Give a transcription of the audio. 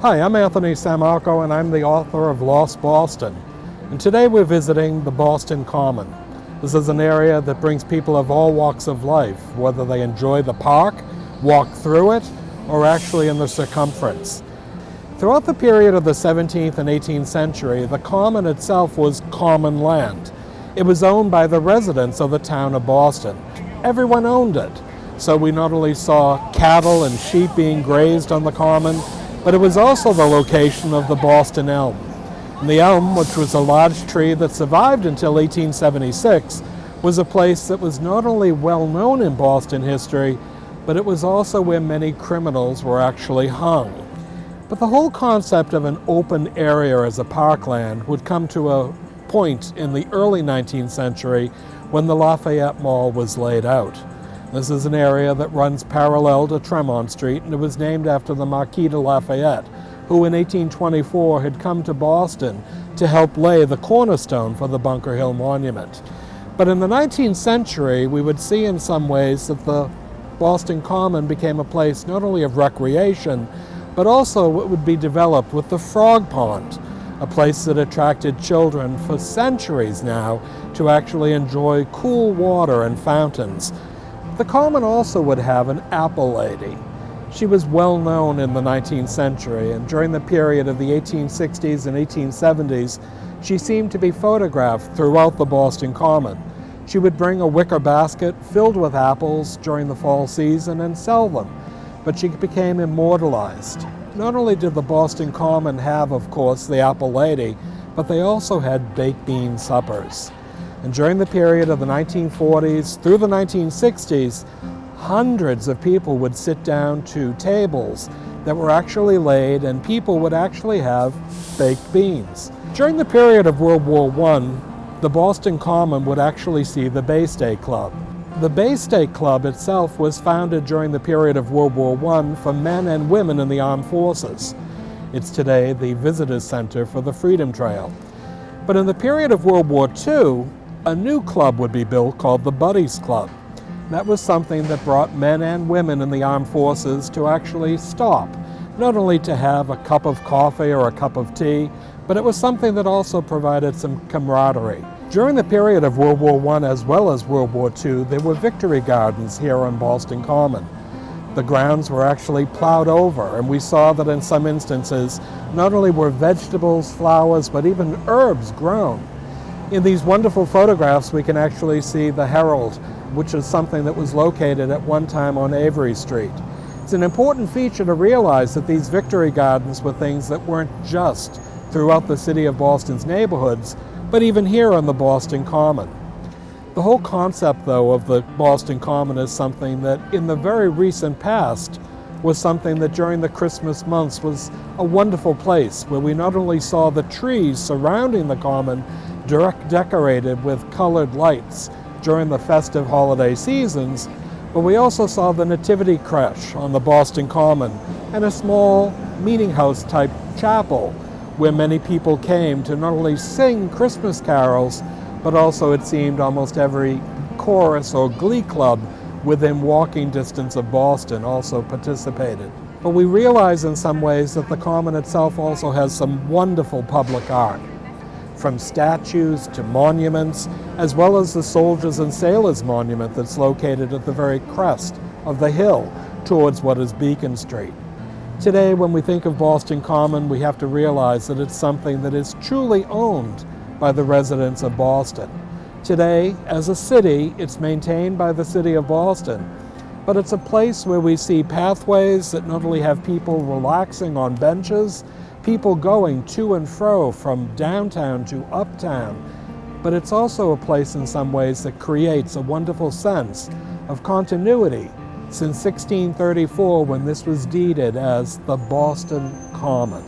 Hi, I'm Anthony Sammarco and I'm the author of Lost Boston. And today we're visiting the Boston Common. This is an area that brings people of all walks of life, whether they enjoy the park, walk through it, or actually in the circumference. Throughout the period of the 17th and 18th century, the Common itself was common land. It was owned by the residents of the town of Boston. Everyone owned it. So we not only saw cattle and sheep being grazed on the Common, but it was also the location of the Boston elm. And the elm, which was a large tree that survived until 1876, was a place that was not only well known in Boston history, but it was also where many criminals were actually hung. But the whole concept of an open area as a parkland would come to a point in the early 19th century when the Lafayette Mall was laid out. This is an area that runs parallel to Tremont Street, and it was named after the Marquis de Lafayette, who in 1824 had come to Boston to help lay the cornerstone for the Bunker Hill Monument. But in the 19th century, we would see in some ways that the Boston Common became a place not only of recreation, but also it would be developed with the Frog Pond, a place that attracted children for centuries now to actually enjoy cool water and fountains. The Common also would have an apple lady. She was well known in the 19th century, and during the period of the 1860s and 1870s, she seemed to be photographed throughout the Boston Common. She would bring a wicker basket filled with apples during the fall season and sell them, but she became immortalized. Not only did the Boston Common have, of course, the apple lady, but they also had baked bean suppers. And during the period of the 1940s through the 1960s, hundreds of people would sit down to tables that were actually laid, and people would actually have baked beans. During the period of World War I, the Boston Common would actually see the Bay State Club. The Bay State Club itself was founded during the period of World War I for men and women in the armed forces. It's today the Visitors Center for the Freedom Trail. But in the period of World War II, a new club would be built called the Buddies Club. That was something that brought men and women in the armed forces to actually stop, not only to have a cup of coffee or a cup of tea, but it was something that also provided some camaraderie. During the period of World War I as well as World War II, there were victory gardens here on Boston Common. The grounds were actually plowed over, and we saw that in some instances, not only were vegetables, flowers, but even herbs grown. In these wonderful photographs, we can actually see the Herald, which is something that was located at one time on Avery Street. It's an important feature to realize that these victory gardens were things that weren't just throughout the city of Boston's neighborhoods, but even here on the Boston Common. The whole concept, though, of the Boston Common is something that in the very recent past was something that during the Christmas months was a wonderful place where we not only saw the trees surrounding the Common decorated with colored lights during the festive holiday seasons, but we also saw the nativity creche on the Boston Common and a small meeting house type chapel where many people came to not only sing Christmas carols, but also it seemed almost every chorus or glee club within walking distance of Boston also participated. But we realize in some ways that the Common itself also has some wonderful public art, from statues to monuments, as well as the Soldiers and Sailors Monument that's located at the very crest of the hill towards what is Beacon Street. Today, when we think of Boston Common, we have to realize that it's something that is truly owned by the residents of Boston. Today, as a city, it's maintained by the city of Boston, but it's a place where we see pathways that not only have people relaxing on benches, people going to and fro from downtown to uptown, but it's also a place in some ways that creates a wonderful sense of continuity since 1634 when this was deeded as the Boston Common.